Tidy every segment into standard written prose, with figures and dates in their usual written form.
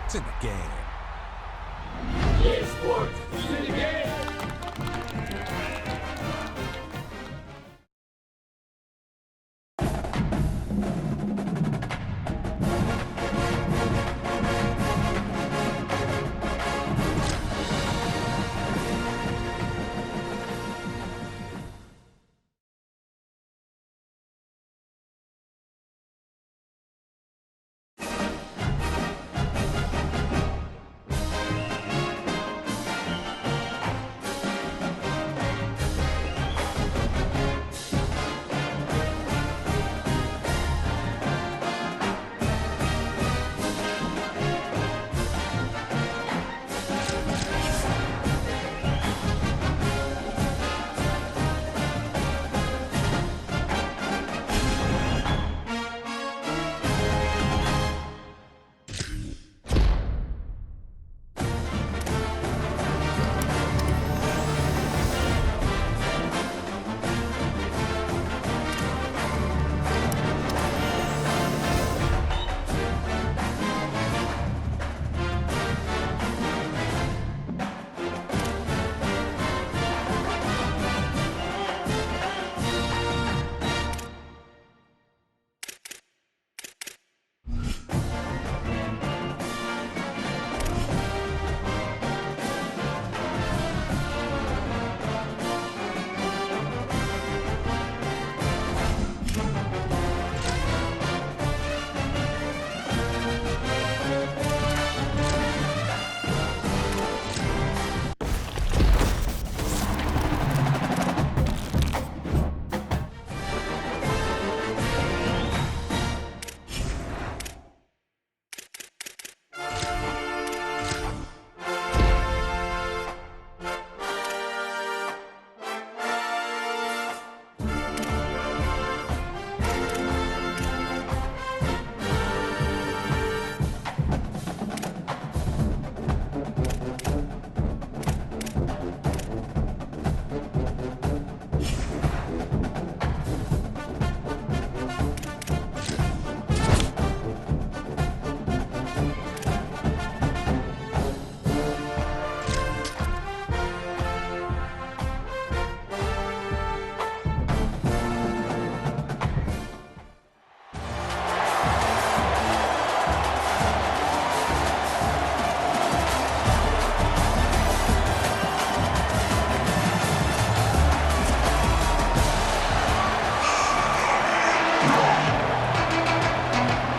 It's in the game. EA Sports, it's in the game.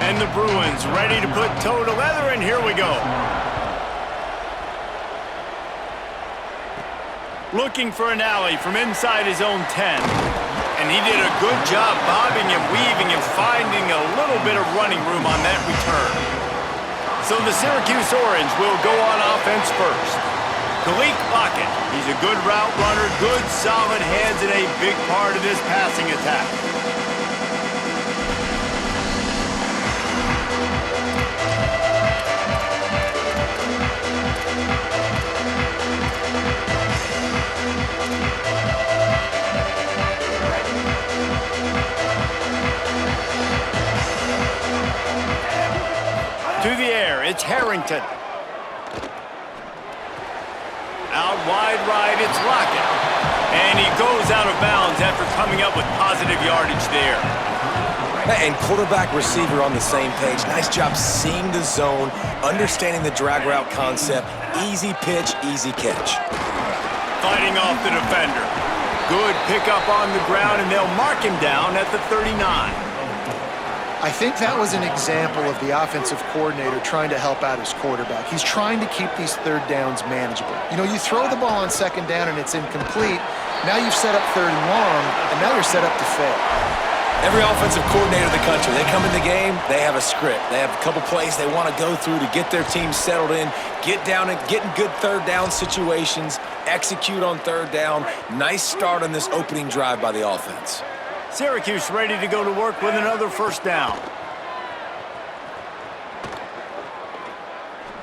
And the Bruins ready to put toe to leather, and here we go. Looking for an alley from inside his own 10. And he did a good job bobbing and weaving and finding a little bit of running room on that return. So the Syracuse Orange will go on offense first. Kalik Lockett, he's a good route runner, good solid hands, and a big part of this passing attack. To the air, it's Harrington. Out wide right, it's Lockett. And he goes out of bounds after coming up with positive yardage there. And quarterback receiver on the same page. Nice job seeing the zone, understanding the drag route concept. Easy pitch, easy catch. Fighting off the defender. Good pickup on the ground, and they'll mark him down at the 39. I think that was an example of the offensive coordinator trying to help out his quarterback. He's trying to keep these third downs manageable. You know, you throw the ball on second down and it's incomplete. Now you've set up third and long, and now you're set up to fail. Every offensive coordinator in the country, they come in the game, they have a script. They have a couple plays they want to go through to get their team settled in, get down and get in good third down situations, execute on third down. Nice start on this opening drive by the offense. Syracuse ready to go to work with another first down.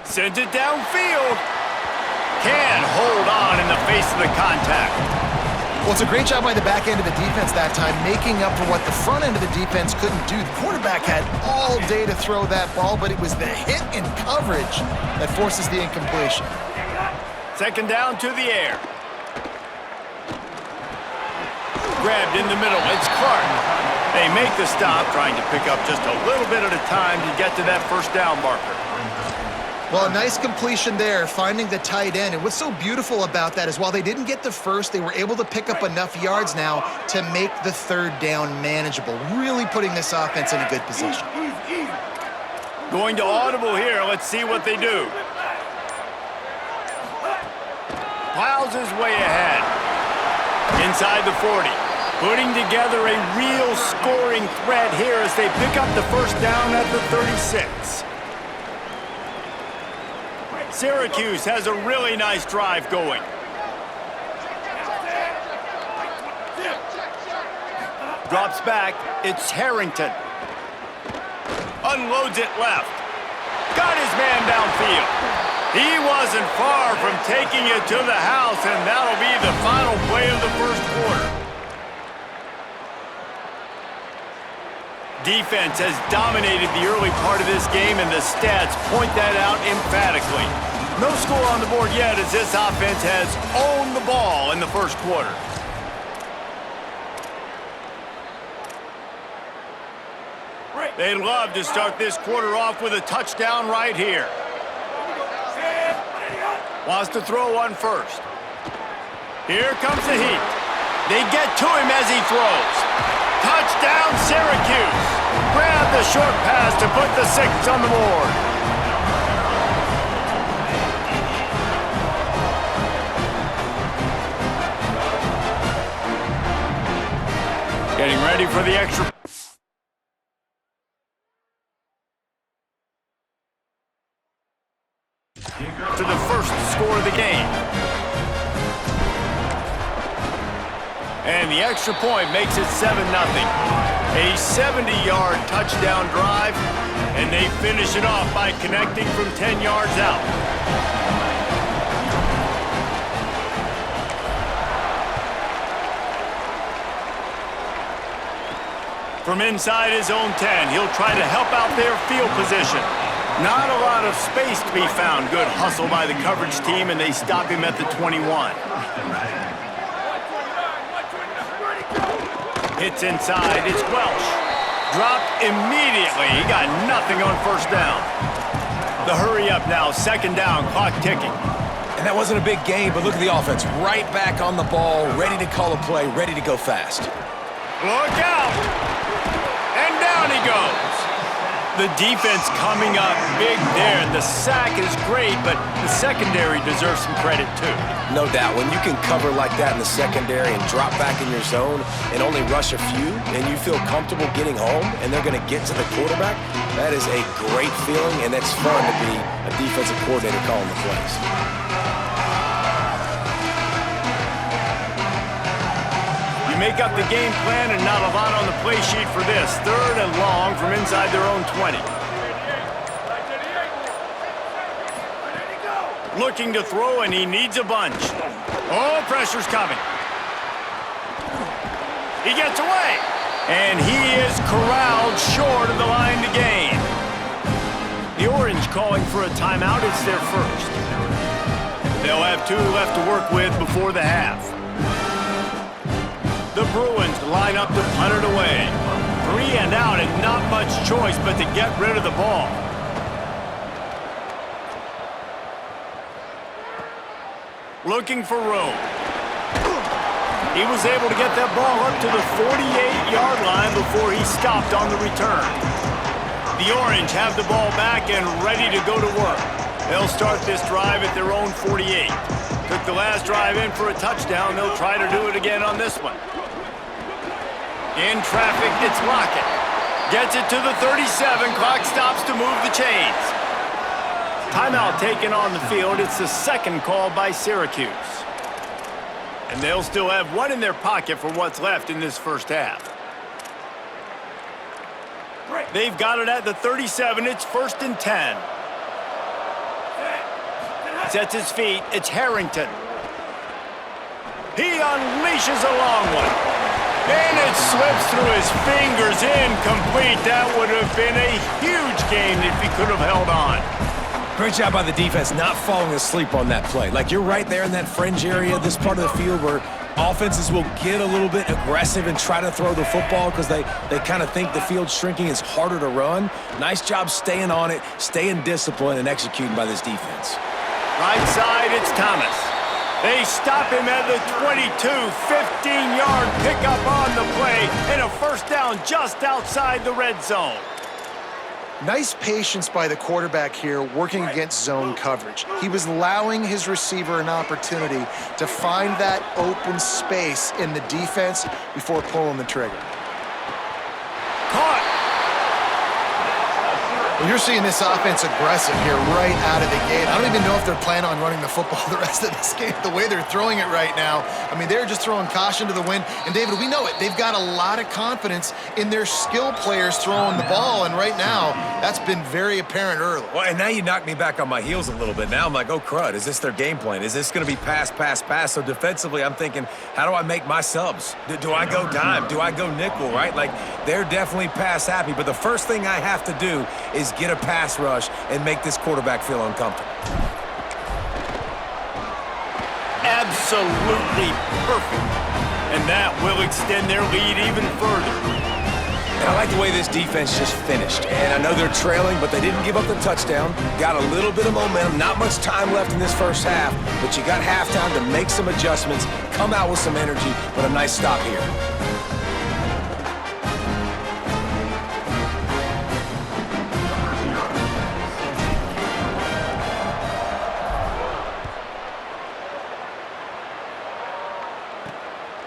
Sends it downfield. Can hold on in the face of the contact. Well, it's a great job by the back end of the defense that time, making up for what the front end of the defense couldn't do. The quarterback had all all day to throw that ball, but it was the hit in coverage that forces the incompletion. Second down to the air. Grabbed in the middle. It's Clark. They make the stop, trying to pick up just a little bit at a time to get to that first down marker. Well, a nice completion there, finding the tight end. And what's so beautiful about that is while they didn't get the first, they were able to pick up enough yards now to make the third down manageable, really putting this offense in a good position. Going to audible here. Let's see what they do. Piles his way ahead. Inside the 40. Putting together a real scoring threat here as they pick up the first down at the 36. Syracuse has a really nice drive going. Drops back. It's Harrington. Unloads it left. Got his man downfield. He wasn't far from taking it to the house, and that'll be the final play of the first quarter. Defense has dominated the early part of this game, and the stats point that out emphatically. No score on the board yet as this offense has owned the ball in the first quarter. They'd love to start this quarter off with a touchdown right here. Wants to throw one first. Here comes the heat. They get to him as he throws. Touchdown, Syracuse. Grab the short pass to put the 6 on the board. Getting ready for the extra. To the first score of the game. And the extra point makes it 7-0. A 70-yard touchdown drive, and they finish it off by connecting from 10 yards out. From inside his own 10, he'll try to help out their field position. Not a lot of space to be found. Good hustle by the coverage team, and they stop him at the 21. Hits inside. It's Welsh. Dropped immediately. He got nothing on first down. The hurry up now. Second down. Clock ticking. And that wasn't a big gain, but look at the offense. Right back on the ball, ready to call a play, ready to go fast. Look out! And down he goes. The defense coming up big there, and the sack is great, but the secondary deserves some credit too. No doubt. When you can cover like that in the secondary and drop back in your zone and only rush a few, and you feel comfortable getting home, and they're going to get to the quarterback, that is a great feeling, and it's fun to be a defensive coordinator calling the plays. You make up the game plan and not a lot on the play sheet for this. Third and long from inside their own 20. Looking to throw, and he needs a bunch. Oh, pressure's coming. He gets away. And he is corralled short of the line to gain. The Orange calling for a timeout. It's their first. They'll have 2 left to work with before the half. The Bruins line up to punt it away. 3 and out, and not much choice but to get rid of the ball. Looking for room. He was able to get that ball up to the 48-yard line before he stopped on the return. The Orange have the ball back and ready to go to work. They'll start this drive at their own 48. Took the last drive in for a touchdown. They'll try to do it again on this one. In traffic, it's Lockett. Gets it to the 37. Clock stops to move the chains. Timeout taken on the field. It's the second call by Syracuse. And they'll still have 1 in their pocket for what's left in this first half. They've got it at the 37. It's 1st and 10. Sets his feet. It's Harrington. He unleashes a long one. And it slips through his fingers, incomplete. That would have been a huge gain if he could have held on. Great job by the defense not falling asleep on that play. Like, you're right there in that fringe area, this part of the field where offenses will get a little bit aggressive and try to throw the football because they kind of think the field's shrinking. It's harder to run. Nice job staying on it, staying disciplined, and executing by this defense. Right side, it's Thomas. They stop him at the 22, 15-yard pickup on the play, and a first down just outside the red zone. Nice patience by the quarterback here working against zone coverage. He was allowing his receiver an opportunity to find that open space in the defense before pulling the trigger. Caught. Well, you're seeing this offense aggressive here right out of the gate. I don't even know if they're planning on running the football the rest of this game, the way they're throwing it right now. I mean, they're just throwing caution to the wind. And, David, we know it. They've got a lot of confidence in their skill players throwing the ball, and right now, that's been very apparent early. Well, and now you knocked me back on my heels a little bit. Now I'm like, oh, crud, is this their game plan? Is this going to be pass, pass, pass? So defensively, I'm thinking, how do I make my subs? Do I go dime? Do I go nickel, right? Like, they're definitely pass happy, but the first thing I have to do is get a pass rush and make this quarterback feel uncomfortable. Absolutely perfect. And that will extend their lead even further. And I like the way this defense just finished. And I know they're trailing, but they didn't give up the touchdown. Got a little bit of momentum. Not much time left in this first half, but you got halftime to make some adjustments, come out with some energy, but a nice stop here.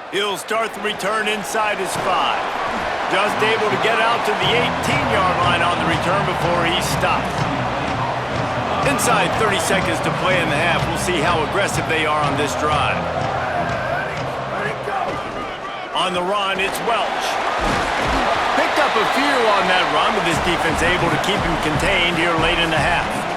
He'll start the return inside his 5. Just able to get out to the 18-yard line on the return before he stops. Inside 30 seconds to play in the half. We'll see how aggressive they are on this drive. On the run, it's Welch. Picked up a few on that run, but this defense able to keep him contained here late in the half.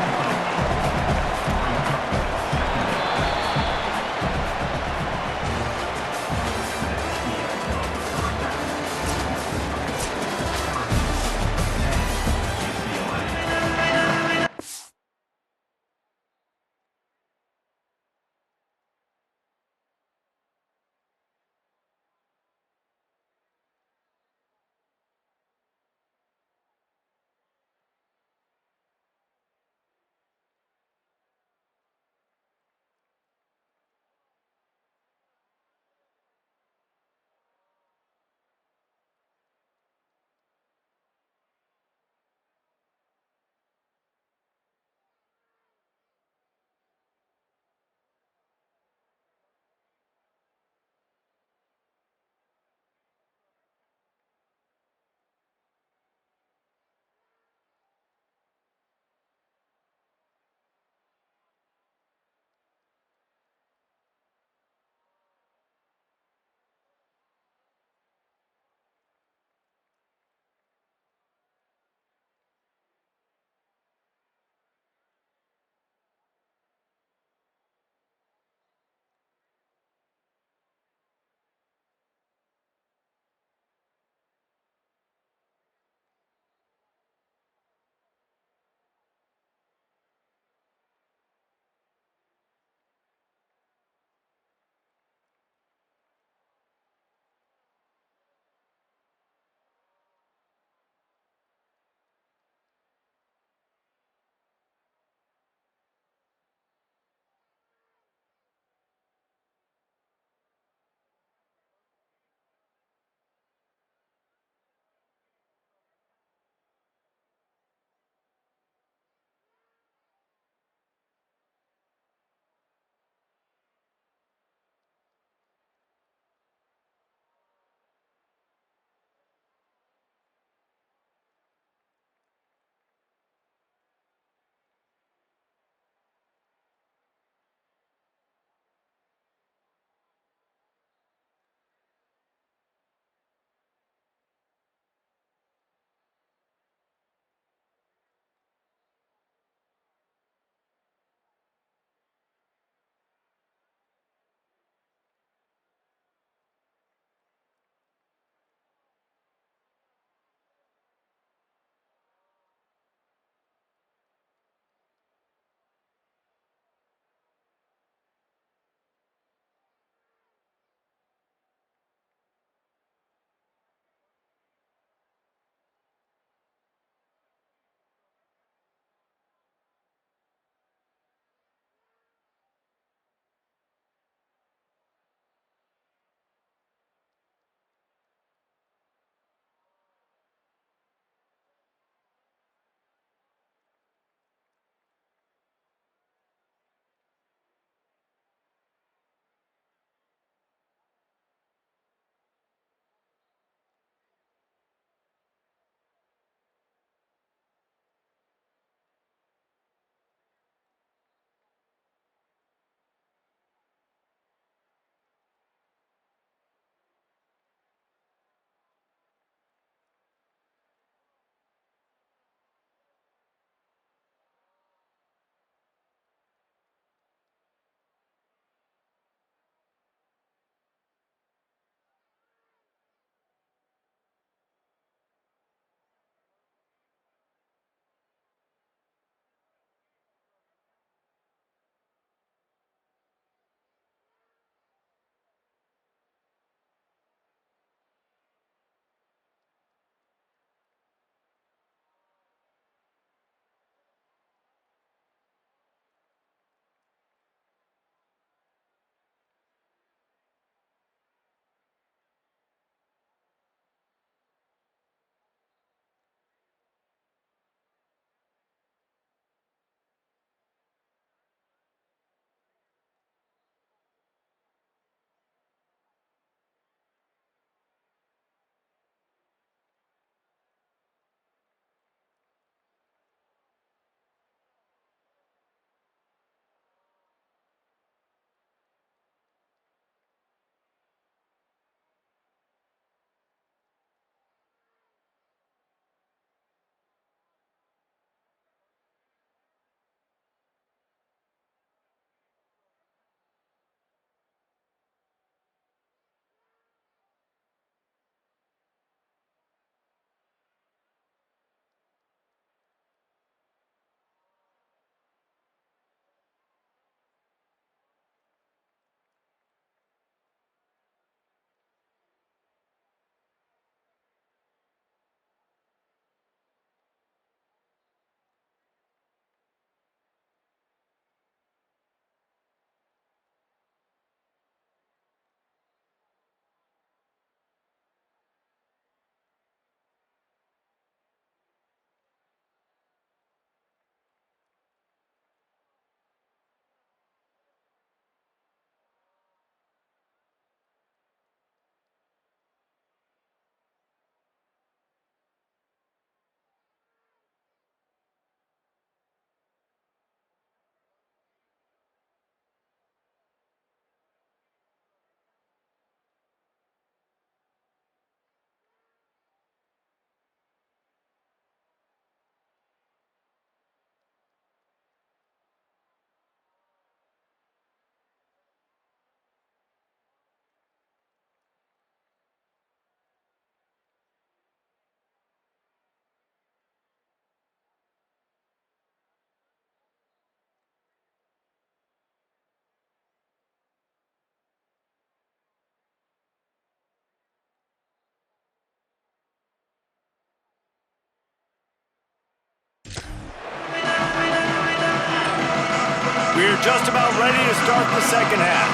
we're just about ready to start the second half.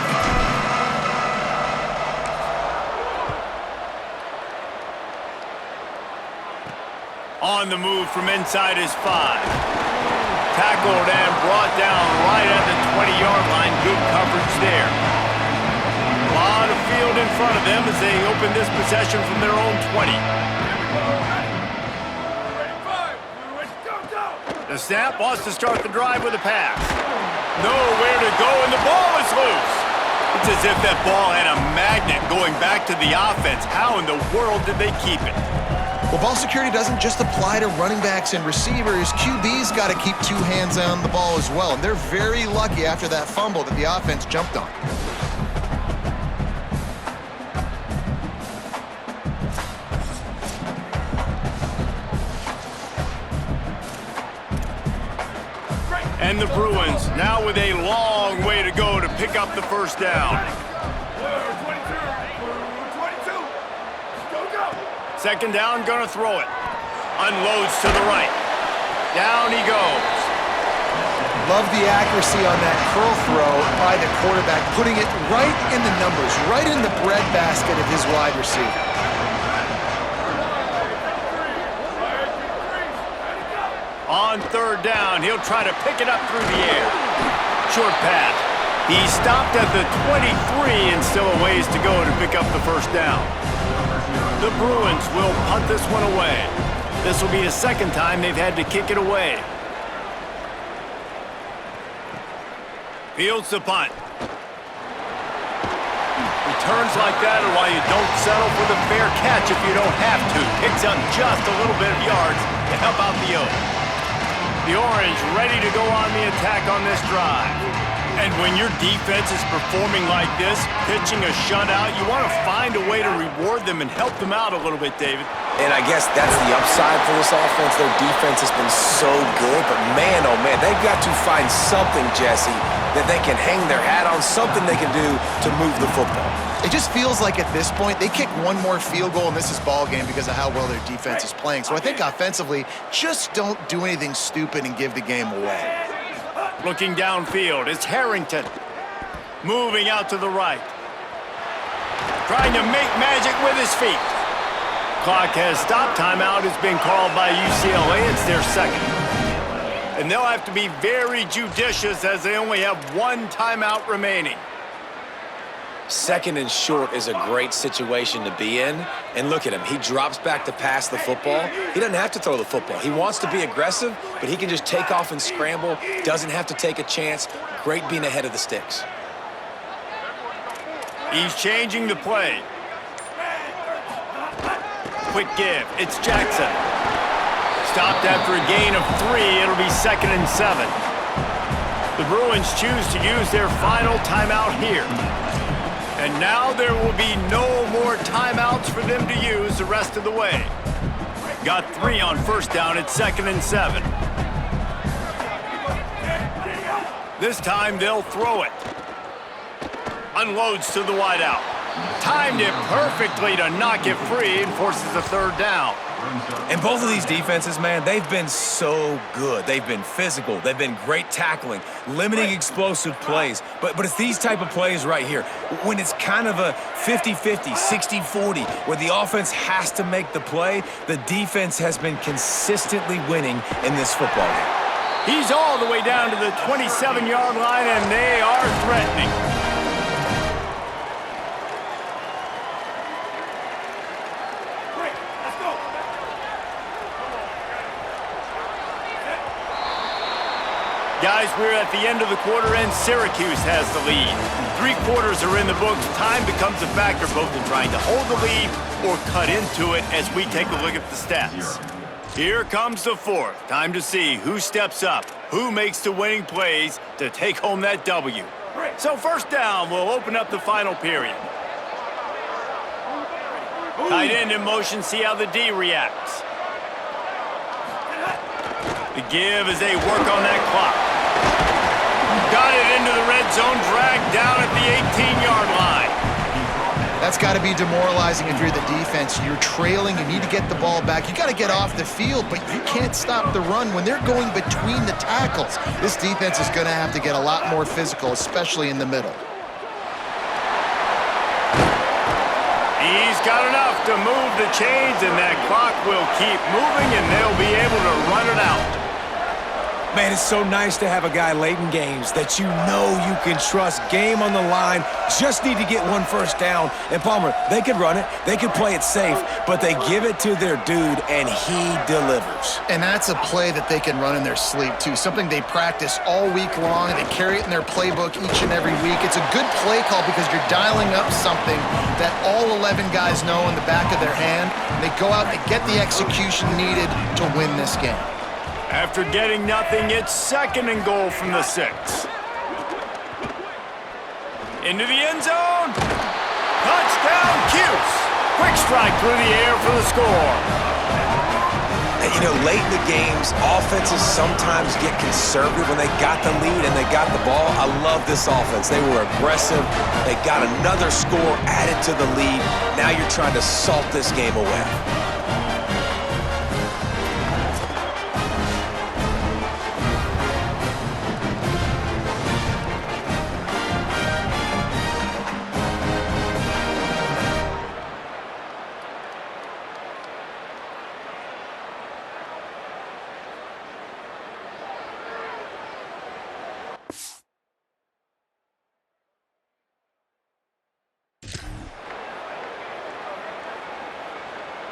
On the move from inside his 5. Tackled and brought down right at the 20-yard line. Good coverage there. A lot of field in front of them as they open this possession from their own 20. The snap wants to start the drive with a pass. Nowhere to go, and the ball is loose. It's as if that ball had a magnet going back to the offense. How in the world did they keep it? Well, ball security doesn't just apply to running backs and receivers. QB's got to keep 2 hands on the ball as well, and they're very lucky after that fumble that the offense jumped on. And the Bruins now with a long way to go to pick up the first down. Second down, gonna throw it. Unloads to the right. Down he goes. Love the accuracy on that curl throw by the quarterback, putting it right in the numbers, right in the breadbasket of his wide receiver. On third down, he'll try to pick it up through the air. Short pass. He stopped at the 23 and still a ways to go to pick up the first down. The Bruins will punt this one away. This will be the second time they've had to kick it away. Fields the punt. Returns like that are why you don't settle for the fair catch if you don't have to. Picks up just a little bit of yards to help out the Oaks. The Orange ready to go on the attack on this drive. And when your defense is performing like this, pitching a shutout, you want to find a way to reward them and help them out a little bit, David. And I guess that's the upside for this offense. Their defense has been so good, but man, oh man, they've got to find something, Jesse, that they can hang their hat on, something they can do to move the football. It just feels like at this point, they kick one more field goal and this is ball game because of how well their defense is playing. So I think offensively, just don't do anything stupid and give the game away. Looking downfield, it's Harrington. Moving out to the right. Trying to make magic with his feet. Clock has stopped. Timeout has been called by UCLA. It's their second. And they'll have to be very judicious as they only have 1 timeout remaining. Second and short is a great situation to be in. And look at him. He drops back to pass the football. He doesn't have to throw the football. He wants to be aggressive, but he can just take off and scramble. Doesn't have to take a chance. Great being ahead of the sticks. He's changing the play. Quick give. It's Jackson. Stopped after a gain of 3. It'll be 2nd and 7. The Bruins choose to use their final timeout here. And now there will be no more timeouts for them to use the rest of the way. Got 3 on first down at 2nd and 7. This time they'll throw it. Unloads to the wideout. Timed it perfectly to knock it free and forces a third down. And both of these defenses, man, they've been so good. They've been physical. They've been great tackling, limiting explosive plays. But it's these type of plays right here, when it's kind of a 50-50, 60-40, where the offense has to make the play, the defense has been consistently winning in this football game. He's all the way down to the 27-yard line, and they are threatening. Guys, we're at the end of the quarter, and Syracuse has the lead. 3 quarters are in the books. Time becomes a factor both in trying to hold the lead or cut into it as we take a look at the stats. Here comes the 4th. Time to see who steps up, who makes the winning plays to take home that W. So first down, we'll open up the final period. Tight end in motion, see how the D reacts. The give as they work on that clock. Got it into the red zone, dragged down at the 18-yard line. That's got to be demoralizing if you're the defense. You're trailing, you need to get the ball back. You got to get off the field, but you can't stop the run when they're going between the tackles. This defense is going to have to get a lot more physical, especially in the middle. He's got enough to move the chains, and that clock will keep moving, and they'll be able to run it out. Man, it's so nice to have a guy late in games that you know you can trust. Game on the line, just need to get one first down. And Palmer, they could run it, they could play it safe, but they give it to their dude, and he delivers. And that's a play that they can run in their sleep, too. Something they practice all week long. They carry it in their playbook each and every week. It's a good play call because you're dialing up something that all 11 guys know in the back of their hand. They go out and get the execution needed to win this game. After getting nothing, it's 2nd and goal from the 6. Into the end zone. Touchdown, Cuse. Quick strike through the air for the score. And you know, late in the games, offenses sometimes get conservative when they got the lead and they got the ball. I love this offense. They were aggressive. They got another score added to the lead. Now you're trying to salt this game away.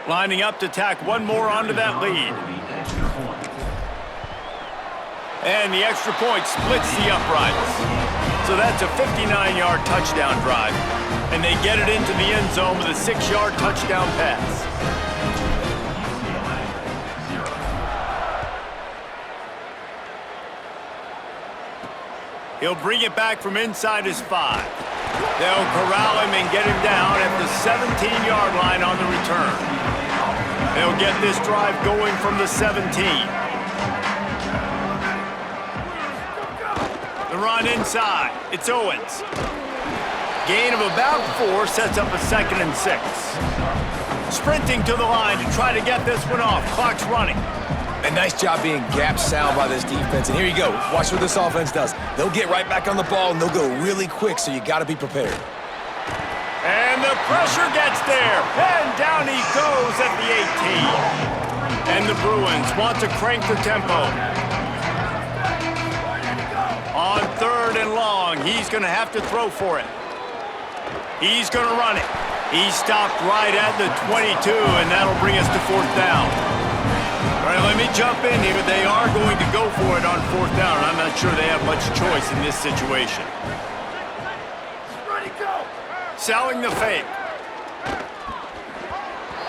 Lining up to tack one more onto that lead. And the extra point splits the uprights. So that's a 59-yard touchdown drive. And they get it into the end zone with a 6-yard touchdown pass. He'll bring it back from inside his 5. They'll corral him and get him down at the 17-yard line on the return. They'll get this drive going from the 17. The run inside. It's Owens. Gain of about 4 sets up a 2nd and 6. Sprinting to the line to try to get this one off. Clock's running. A nice job being gap sound by this defense. And here you go. Watch what this offense does. They'll get right back on the ball, and they'll go really quick, so you got to be prepared. And the pressure gets there. And down he goes at the 18. And the Bruins want to crank the tempo. On 3rd and long, he's going to have to throw for it. He's going to run it. He stopped right at the 22, and that'll bring us to 4th down. All right, let me jump in here. They are going to go for it on 4th down. I'm not sure they have much choice in this situation. Ready, go! Selling the fake.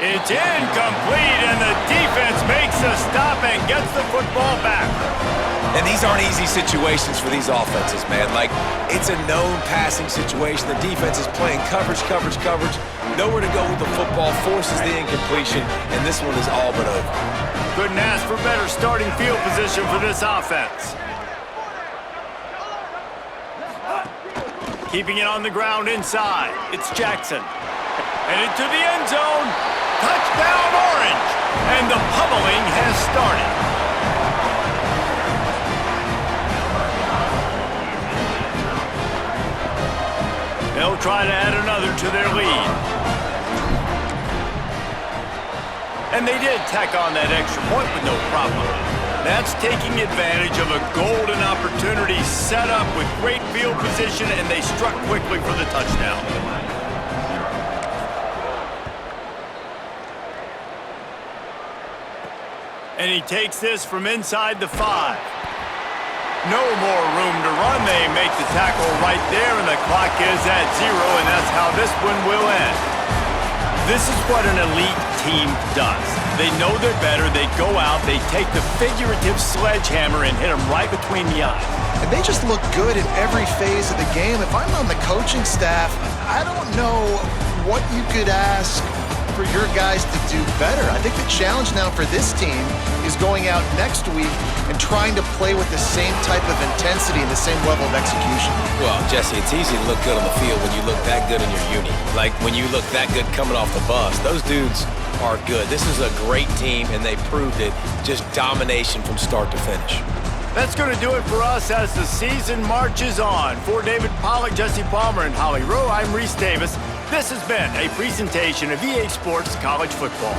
It's incomplete, and the defense makes a stop and gets the football back. And these aren't easy situations for these offenses, man. Like, it's a known passing situation. The defense is playing coverage. Nowhere to go with the football, forces the incompletion, and this one is all but over. Couldn't ask for better starting field position for this offense. Keeping it on the ground inside. It's Jackson. And into the end zone. Touchdown, Orange. And the pummeling has started. They'll try to add another to their lead. And they did tack on that extra point with no problem. That's taking advantage of a golden opportunity set up with great field position, and they struck quickly for the touchdown. And he takes this from inside the 5. No more room to run. They make the tackle right there, and the clock is at 0, and that's how this one will end. This is what an elite team does. They know they're better. They go out. They take the figurative sledgehammer and hit them right between the eyes. And they just look good in every phase of the game. If I'm on the coaching staff, I don't know what you could ask for your guys to do better. I think the challenge now for this team is going out next week and trying to play with the same type of intensity and the same level of execution. Well, Jesse, it's easy to look good on the field when you look that good in your uni. Like when you look that good coming off the bus. Those dudes are good. This is a great team, and they proved it. Just domination from start to finish. That's going to do it for us as the season marches on. For David Pollack, Jesse Palmer, and Holly Rowe, I'm Reese Davis. This has been a presentation of EA Sports College Football.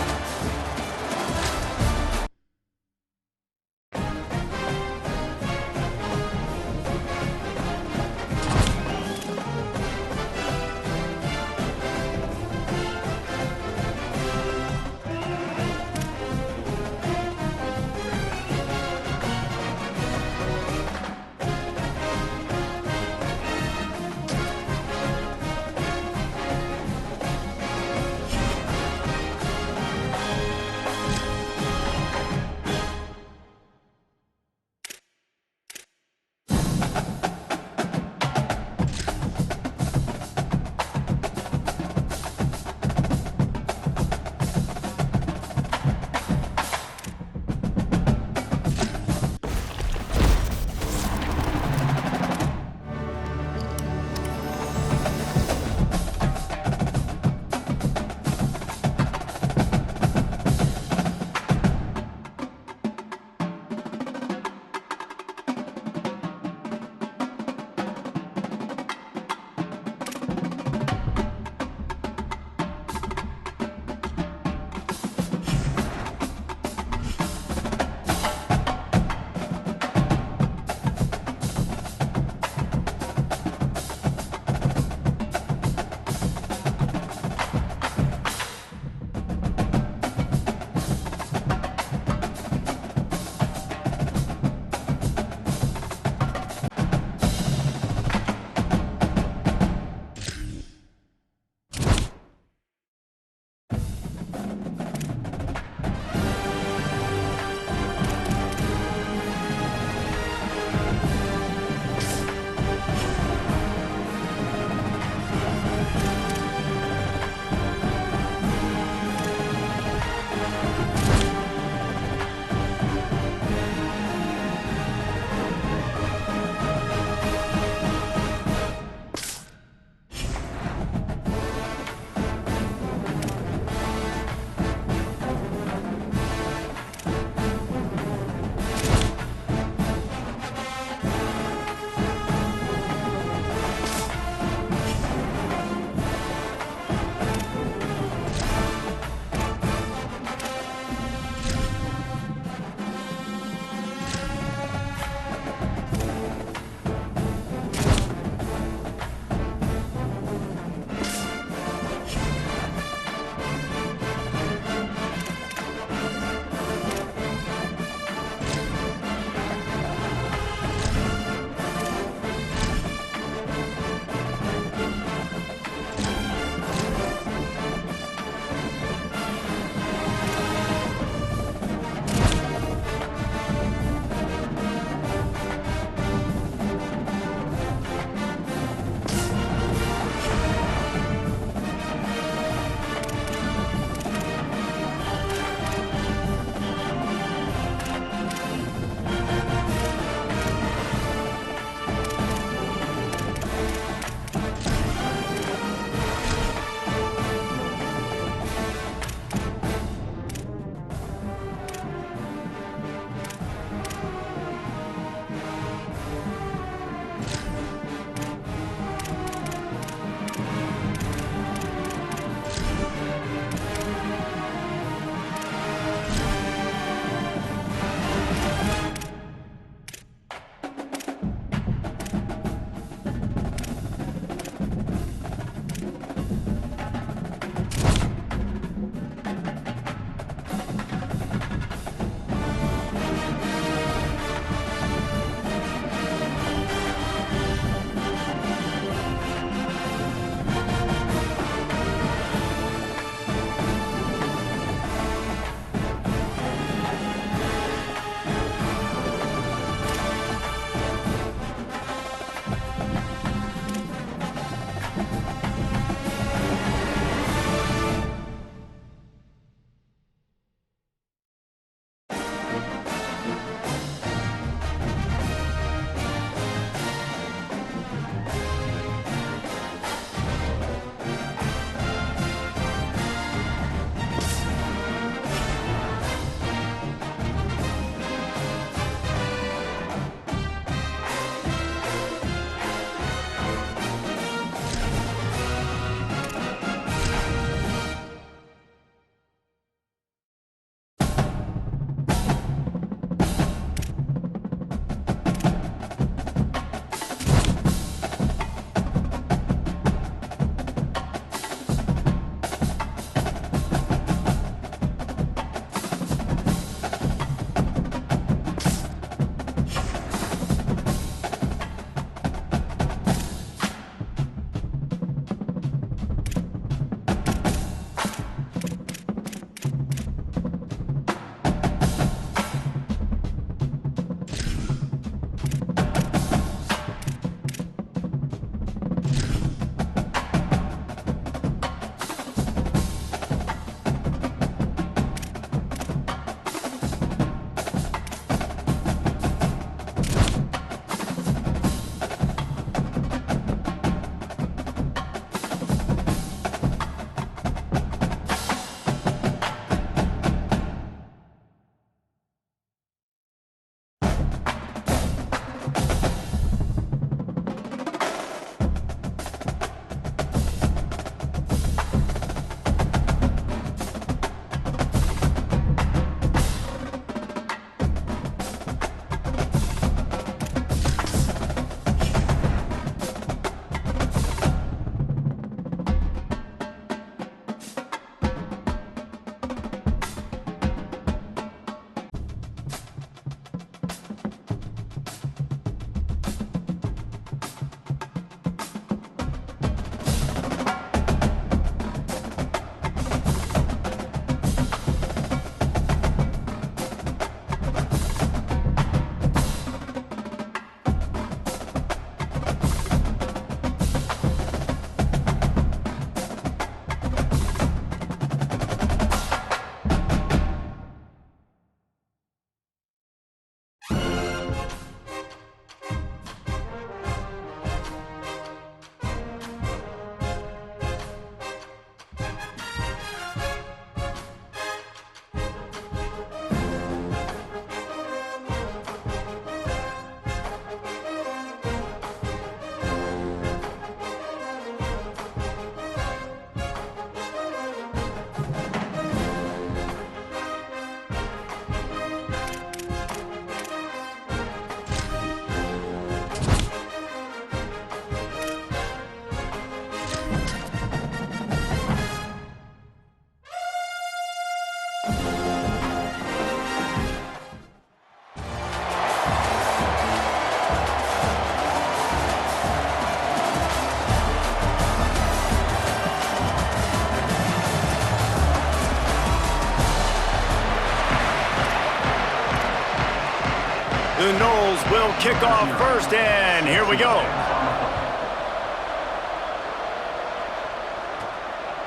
The Knowles will kick off first, and here we go.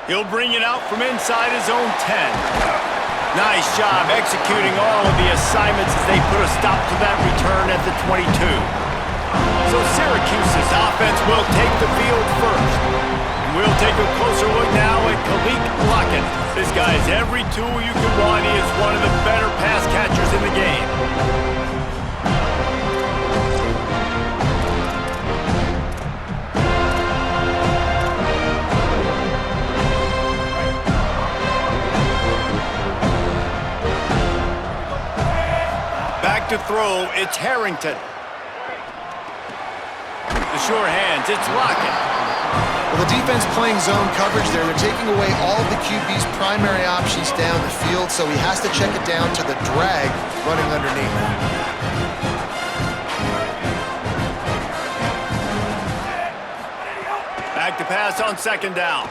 He'll bring it out from inside his own 10. Nice job executing all of the assignments as they put a stop to that return at the 22. So Syracuse's offense will take the field first. And we'll take a closer look now at Khalid Lockett. This guy's every tool you could want. He is one of the better pass catchers in the game. Back to throw, it's Harrington. The sure hands, it's Lockett. Well, the defense playing zone coverage there. They're taking away all of the QB's primary options down the field, so he has to check it down to the drag running underneath. Back to pass on second down.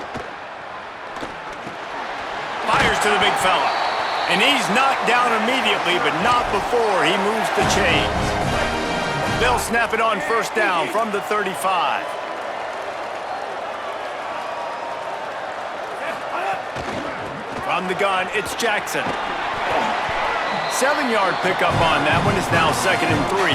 Fires to the big fella. And he's knocked down immediately, but not before he moves the chains. They'll snap it on first down from the 35. From the gun, it's Jackson. 7-yard pickup on that one. Is now 2nd and 3.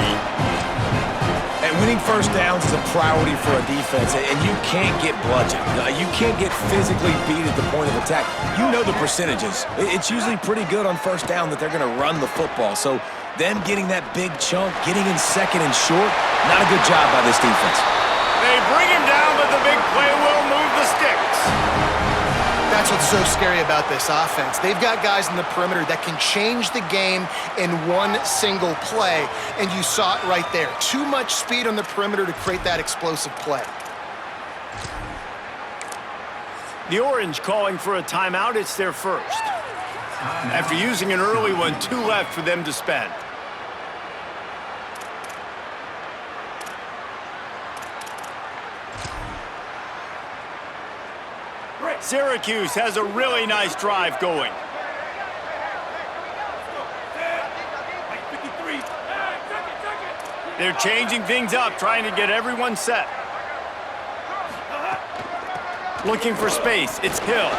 And winning first downs is a priority for a defense, and you can't get bludgeoned. You can't get physically beat at the point of attack. You know the percentages. It's usually pretty good on first down that they're going to run the football. So them getting that big chunk, getting in 2nd and short, not a good job by this defense. They bring him down, but the big play will move the sticks. That's what's so scary about this offense. They've got guys in the perimeter that can change the game in one single play, and you saw it right there. Too much speed on the perimeter to create that explosive play. The Orange calling for a timeout. It's their first. After using an early one, 2 left for them to spend. Syracuse has a really nice drive going. They're changing things up, trying to get everyone set. Looking for space, it's Hill.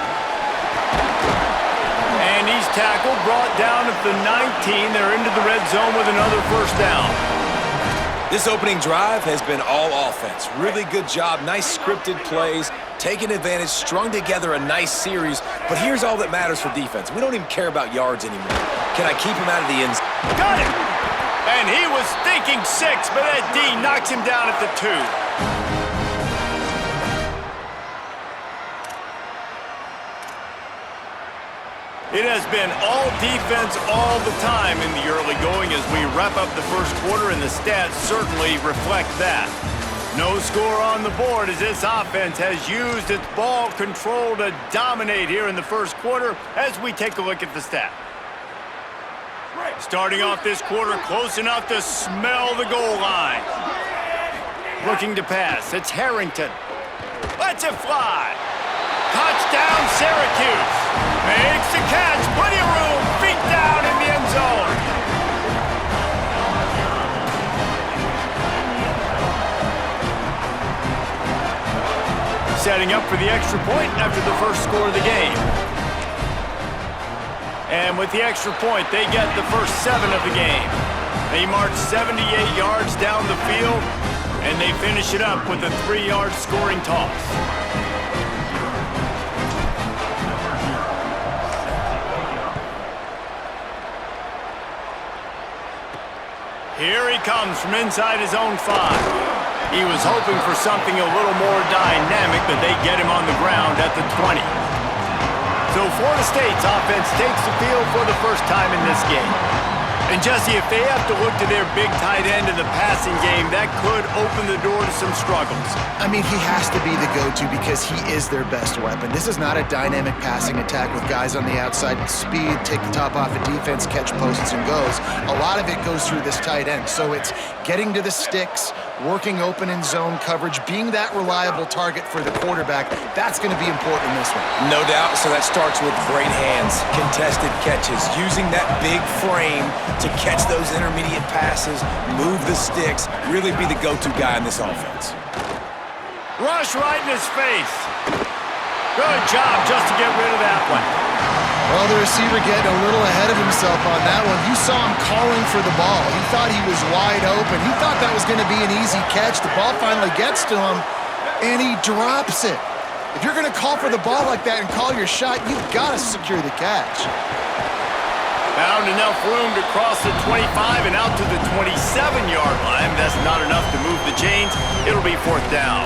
And he's tackled, brought down at the 19. They're into the red zone with another first down. This opening drive has been all offense. Really good job, nice scripted plays, taking advantage, strung together a nice series. But here's all that matters for defense. We don't even care about yards anymore. Can I keep him out of the end zone? Got it! And he was thinking 6, but that D knocks him down at the 2. It has been all defense all the time in the early going as we wrap up the first quarter, and the stats certainly reflect that. No score on the board as this offense has used its ball control to dominate here in the first quarter as we take a look at the stat. Starting off this quarter close enough to smell the goal line. Looking to pass, it's Harrington. Lets it fly. Touchdown, Syracuse. Makes the catch, plenty of room, feet down in the end zone. Setting up for the extra point after the first score of the game. And with the extra point, they get the first 7 of the game. They march 78 yards down the field, and they finish it up with a 3-yard scoring toss. Here he comes from inside his own 5. He was hoping for something a little more dynamic, but they get him on the ground at the 20. So Florida State's offense takes the field for the first time in this game. And Jesse, if they have to look to their big tight end in the passing game, that could open the door to some struggles. I mean, he has to be the go-to because he is their best weapon. This is not a dynamic passing attack with guys on the outside with speed, take the top off a defense, catch posts and goes. A lot of it goes through this tight end. So it's getting to the sticks, working open in zone coverage, being that reliable target for the quarterback. That's going to be important in this one. No doubt. So that starts with great hands, contested catches, using that big frame to catch those intermediate passes, move the sticks, really be the go-to guy in this offense. Rush right in his face. Good job just to get rid of that one. Well, the receiver getting a little ahead of himself on that one. You saw him calling for the ball. He thought he was wide open. He thought that was going to be an easy catch. The ball finally gets to him, and he drops it. If you're going to call for the ball like that and call your shot, you've got to secure the catch. Found enough room to cross the 25 and out to the 27-yard line. That's not enough to move the chains. It'll be 4th down.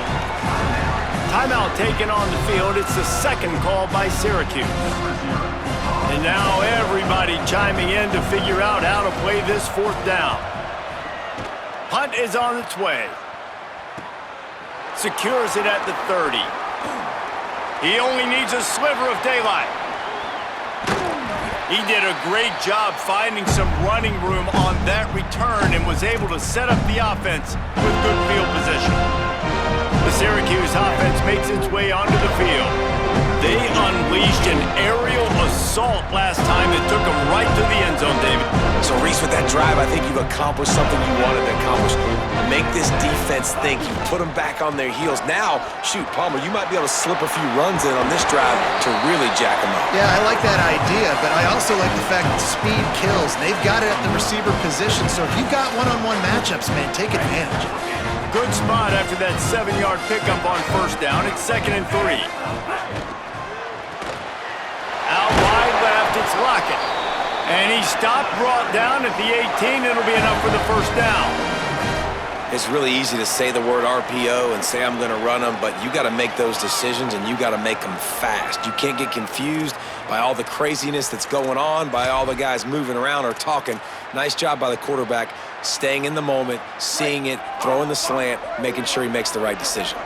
Timeout taken on the field. It's the second call by Syracuse. And now everybody chiming in to figure out how to play this 4th down. Punt is on its way. Secures it at the 30. He only needs a sliver of daylight. He did a great job finding some running room on that return and was able to set up the offense with good field position. The Syracuse offense makes its way onto the field. They unleashed an aerial assault last time that took them right to the end zone, David. So, Reese, with that drive, I think you've accomplished something you wanted to accomplish. Make this defense think. You put them back on their heels. Now, shoot, Palmer, you might be able to slip a few runs in on this drive to really jack them up. Yeah, I like that idea, but I also like the fact that speed kills. And they've got it at the receiver position, so if you've got one-on-one matchups, man, take advantage. Good spot after that 7-yard pickup on 1st down. It's 2nd and 3. Out wide left, it's Lockett. And he stopped, brought down at the 18. It'll be enough for the 1st down. It's really easy to say the word RPO and say I'm going to run them, but you got to make those decisions and you got to make them fast. You can't get confused by all the craziness that's going on, by all the guys moving around or talking. Nice job by the quarterback, staying in the moment, seeing it, throwing the slant, making sure he makes the right decision.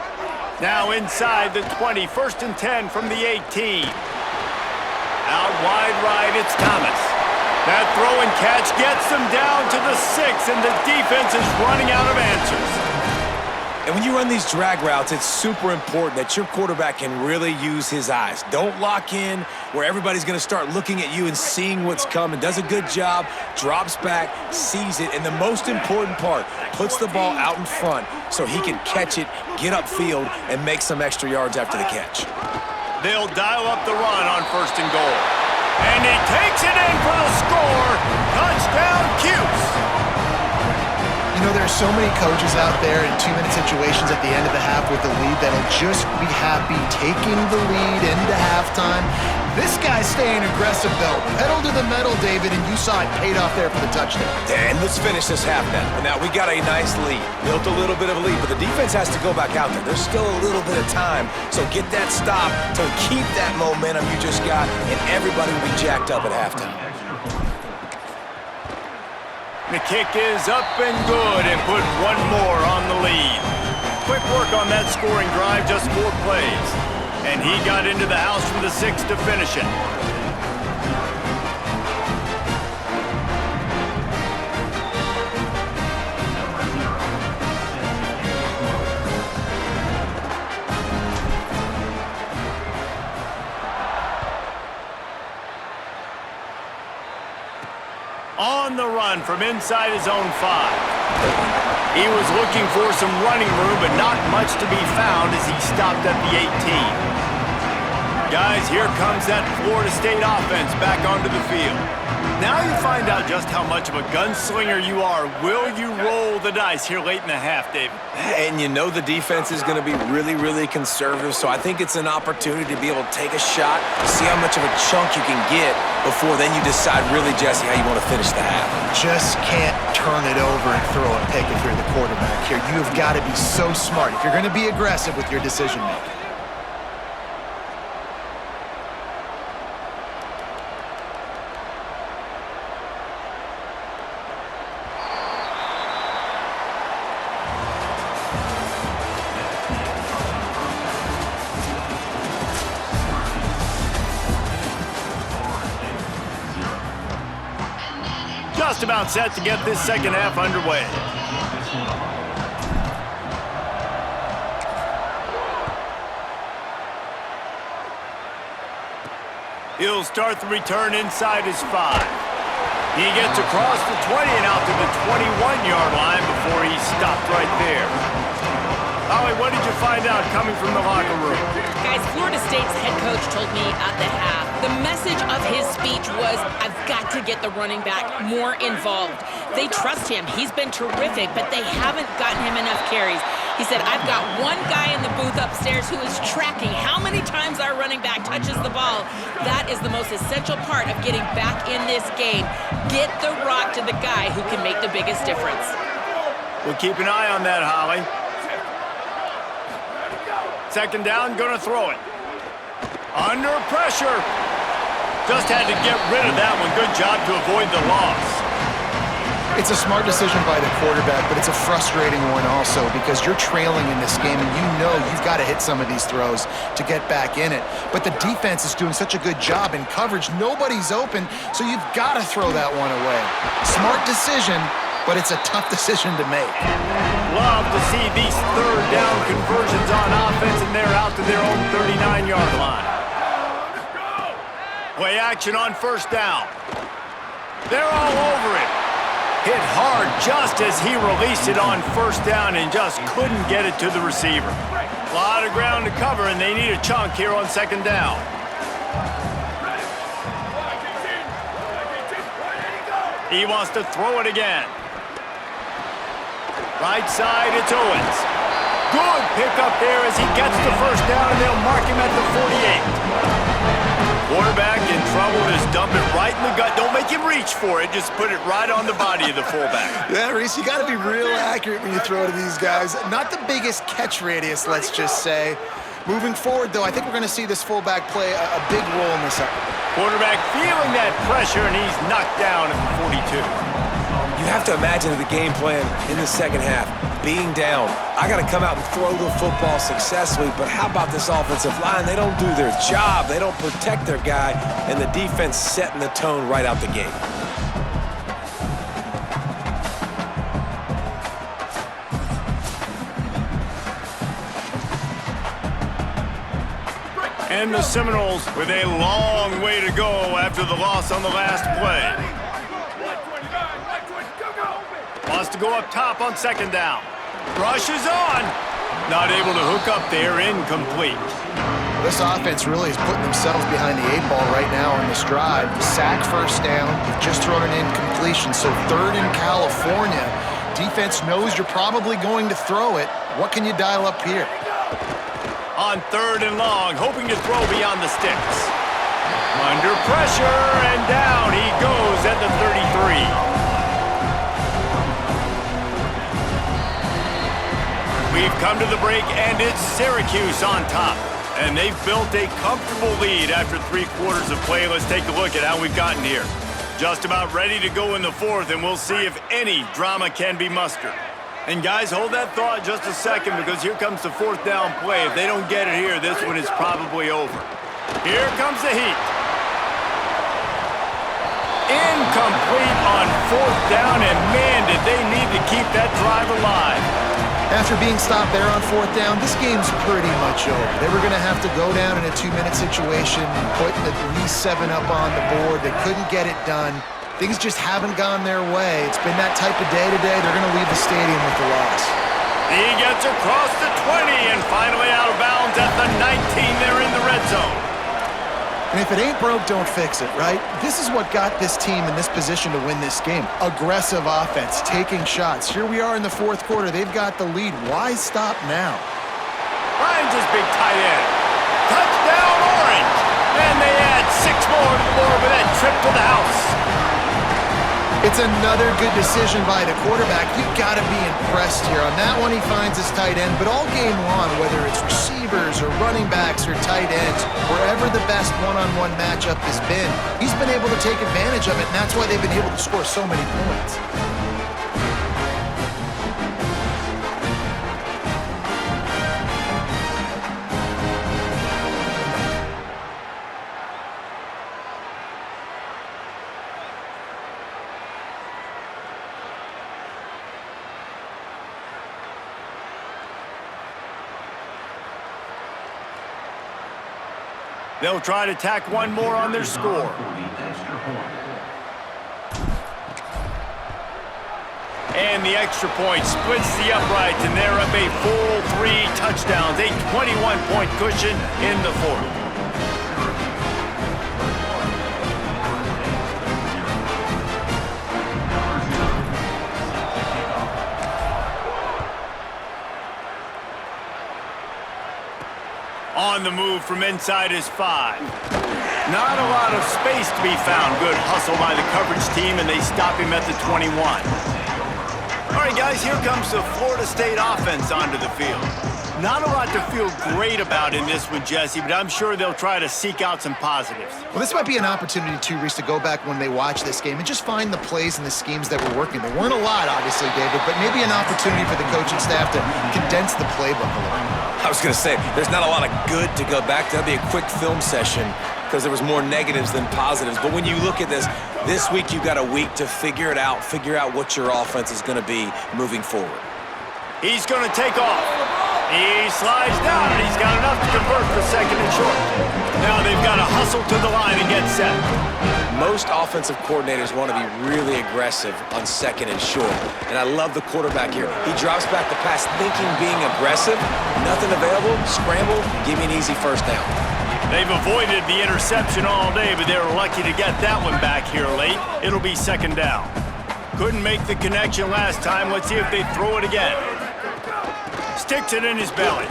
Now inside the 20, 1st and 10 from the 18. Out wide right, it's Thomas. That throw and catch gets them down to the 6, and the defense is running out of answers. And when you run these drag routes, it's super important that your quarterback can really use his eyes. Don't lock in where everybody's going to start looking at you and seeing what's coming. Does a good job, drops back, sees it, and the most important part, puts the ball out in front so he can catch it, get upfield, and make some extra yards after the catch. They'll dial up the run on 1st and goal. And he takes it in for the score. Touchdown, Cuse. You know, there are so many coaches out there in 2-minute situations at the end of the half with the lead that'll just be happy taking the lead into halftime. This guy's staying aggressive, though. Pedal to the metal, David, and you saw it paid off there for the touchdown. And let's finish this half now. Now, we got a nice lead. Built a little bit of a lead, but the defense has to go back out there. There's still a little bit of time, so get that stop to keep that momentum you just got, and everybody will be jacked up at halftime. The kick is up and good and put one more on the lead. Quick work on that scoring drive, just 4 plays. And he got into the house from the 6 to finish it. On the run from inside his own 5. He was looking for some running room, but not much to be found as he stopped at the 18. Guys, here comes that Florida State offense back onto the field. Now you find out just how much of a gunslinger you are. Will you roll the dice here late in the half, David? And you know the defense is going to be really, really conservative, so I think it's an opportunity to be able to take a shot, see how much of a chunk you can get before then you decide really, Jesse, how you want to finish the half. Just can't turn it over and throw a pick if you're the quarterback here. You have got to be so smart if you're going to be aggressive with your decision-making. Just about set to get this second half underway. He'll start the return inside his 5. He gets across the 20 and out to the 21-yard line before he stopped right there. Holly, what did you find out coming from the locker room? Guys, Florida State's head coach told me at the half, the message of his speech was, I've got to get the running back more involved. They trust him. He's been terrific, but they haven't gotten him enough carries. He said, I've got one guy in the booth upstairs who is tracking how many times our running back touches the ball. That is the most essential part of getting back in this game. Get the rock to the guy who can make the biggest difference. We'll keep an eye on that, Holly. Second down, gonna throw it. Under pressure. Just had to get rid of that one. Good job to avoid the loss. It's a smart decision by the quarterback, but it's a frustrating one also because you're trailing in this game and you know you've got to hit some of these throws to get back in it. But the defense is doing such a good job in coverage. Nobody's open, so you've got to throw that one away. Smart decision, but it's a tough decision to make. Love to see these third down conversions on offense, and they're out to their own 39-yard line. Play action on first down. They're all over it. Hit hard just as he released it on first down and just couldn't get it to the receiver. A lot of ground to cover, and they need a chunk here on second down. He wants to throw it again. Right side, it's Owens. Good pickup there as he gets the first down, and they'll mark him at the 48. Quarterback in trouble, just dump it right in the gut. Don't make him reach for it. Just put it right on the body of the fullback. Yeah, Reese, you got to be real accurate when you throw to these guys. Not the biggest catch radius, let's just say. Moving forward, though, I think we're going to see this fullback play a big role in this. Quarterback feeling that pressure, and he's knocked down at the 42. You have to imagine the game plan in the second half. Being down, I got to come out and throw the football successfully, but how about this offensive line? They don't do their job. They don't protect their guy, and the defense setting the tone right out the gate. And the Seminoles with a long way to go after the loss on the last play. Wants to go up top on second down. Rush is on. Not able to hook up there, incomplete. This offense really is putting themselves behind the 8 ball right now on this drive. Sack first down. You've just thrown an incompletion, so third in California. Defense knows you're probably going to throw it. What can you dial up here? On third and long, hoping to throw beyond the sticks. Under pressure, and down he goes at the 33. We've come to the break, and it's Syracuse on top. And they've built a comfortable lead after 3 quarters of play. Let's take a look at how we've gotten here. Just about ready to go in the fourth, and we'll see if any drama can be mustered. And guys, hold that thought just a second, because here comes the fourth down play. If they don't get it here, this one is probably over. Here comes the heat. Incomplete on fourth down, and man, did they need to keep that drive alive. After being stopped there on fourth down, this game's pretty much over. They were going to have to go down in a 2-minute situation, putting at least 7 up on the board. They couldn't get it done. Things just haven't gone their way. It's been that type of day today. They're going to leave the stadium with the loss. He gets across the 20 and finally out of bounds at the 19 there in the red zone. And if it ain't broke, don't fix it, right? This is what got this team in this position to win this game. Aggressive offense, taking shots. Here we are in the fourth quarter. They've got the lead. Why stop now? Ryan's big tight end. Touchdown, Orange! And they add 6 more to the board with that trip to the house. It's another good decision by the quarterback. You've got to be impressed here. On that one, he finds his tight end. But all game long, whether it's receivers or running backs or tight ends, wherever the best one-on-one matchup has been, he's been able to take advantage of it, and that's why they've been able to score so many points. They'll try to tack one more on their score. And the extra point splits the uprights, and they're up a full 3 touchdowns, a 21-point cushion in the fourth. On the move from inside his 5. Not a lot of space to be found. Good hustle by the coverage team, and they stop him at the 21. All right, guys, here comes the Florida State offense onto the field. Not a lot to feel great about in this one, Jesse, but I'm sure they'll try to seek out some positives. Well, this might be an opportunity, too, Reese, to go back when they watch this game and just find the plays and the schemes that were working. There weren't a lot, obviously, David, but maybe an opportunity for the coaching staff to condense the playbook a little. I was going to say, there's not a lot of good to go back to. That'd be a quick film session because there was more negatives than positives. But when you look at this week you've got a week to figure it out, figure out what your offense is going to be moving forward. He's going to take off. He slides down, and he's got enough to convert for second and short. Now they've got to hustle to the line and get set. Most offensive coordinators want to be really aggressive on second and short. And I love the quarterback here. He drops back the pass thinking being aggressive. Nothing available, scramble, give me an easy first down. They've avoided the interception all day, but they were lucky to get that one back here late. It'll be second down. Couldn't make the connection last time. Let's see if they throw it again. Sticks it in his belly.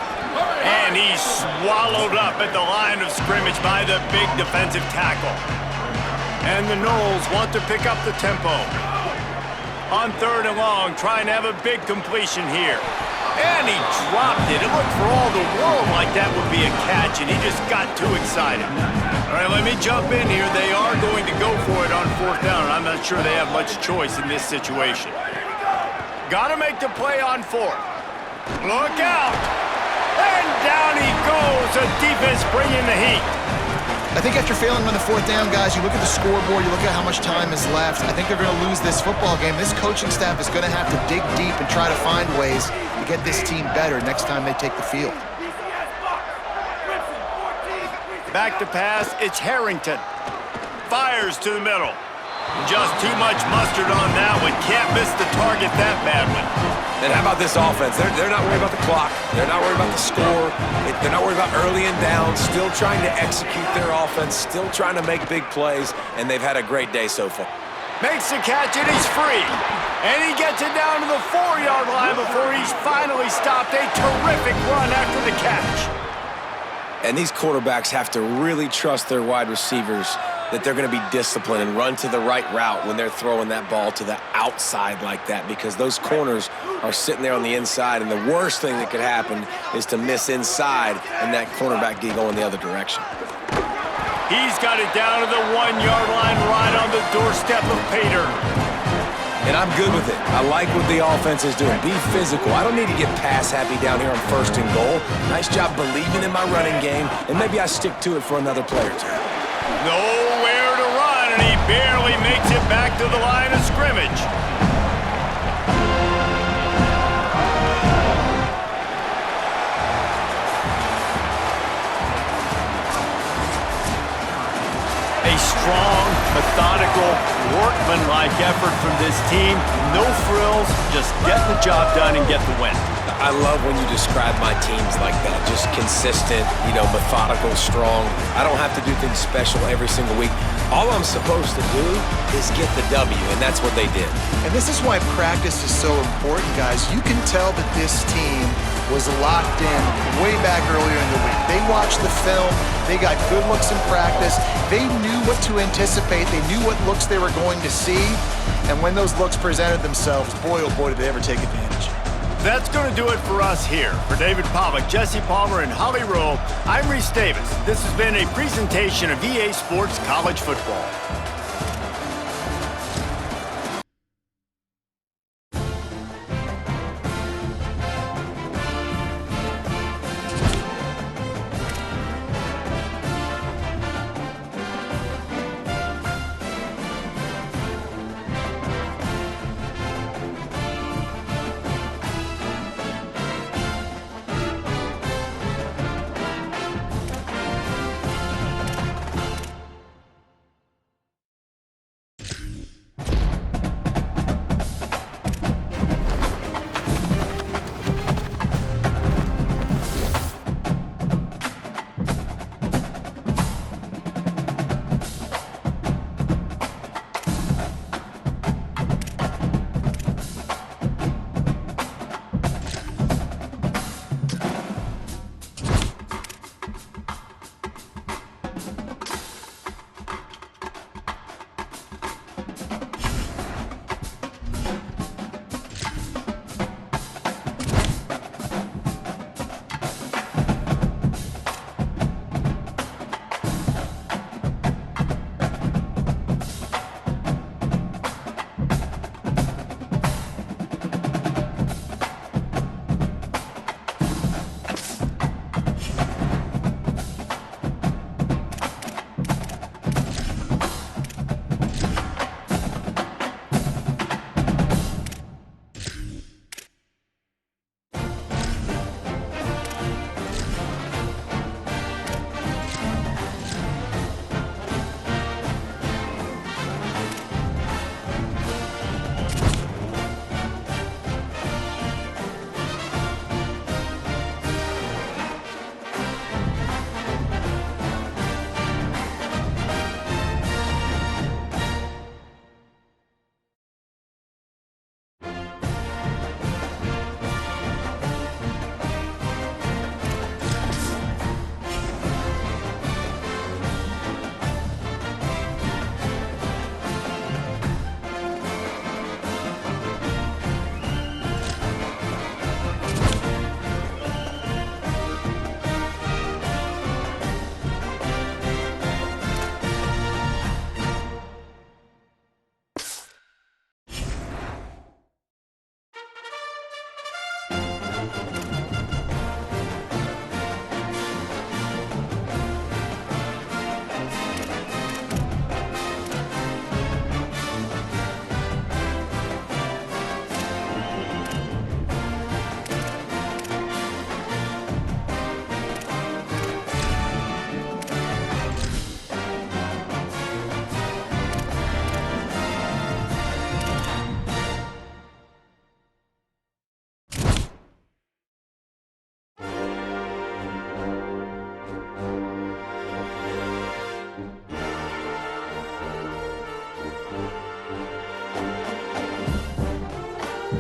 And he's swallowed up at the line of scrimmage by the big defensive tackle. And the Noles want to pick up the tempo. On 3rd and long, trying to have a big completion here. And he dropped it. It looked for all the world like that would be a catch, and he just got too excited. All right, let me jump in here. They are going to go for it on 4th down, and I'm not sure they have much choice in this situation. Got to make the play on 4th. Look out! And down he goes. The defense bringing the heat. I think after failing on the 4th down, guys, you look at the scoreboard, you look at how much time is left. I think they're going to lose this football game. This coaching staff is going to have to dig deep and try to find ways to get this team better next time they take the field. Back to pass, it's Harrington. Fires to the middle. Just too much mustard on that one. Can't miss the target that badly. And how about this offense? They're not worried about the clock. They're not worried about the score. They're not worried about early and down. Still trying to execute their offense. Still trying to make big plays. And they've had a great day so far. Makes the catch and he's free. And he gets it down to the 4-yard line before he's finally stopped. A terrific run after the catch. And these quarterbacks have to really trust their wide receivers that they're going to be disciplined and run to the right route when they're throwing that ball to the outside like that, because those corners are sitting there on the inside, and the worst thing that could happen is to miss inside and that cornerback get going the other direction. He's got it down to the 1-yard line right on the doorstep of Pater. And I'm good with it. I like what the offense is doing. Be physical. I don't need to get pass happy down here on 1st and goal. Nice job believing in my running game, and maybe I stick to it for another play or two. Nowhere to run, and he barely makes it back to the line of scrimmage. A strong, methodical, workman-like effort from this team. No frills, just get the job done and get the win. I love when you describe my teams like that. Just consistent, methodical, strong. I don't have to do things special every single week. All I'm supposed to do is get the W, and that's what they did. And this is why practice is so important, guys. You can tell that this team was locked in way back earlier in the week. They watched the film. They got good looks in practice. They knew what to anticipate. They knew what looks they were going to see. And when those looks presented themselves, boy, oh boy, did they ever take advantage. That's going to do it for us here. For David Pollack, Jesse Palmer, and Holly Rowe, I'm Reese Davis. This has been a presentation of EA Sports College Football.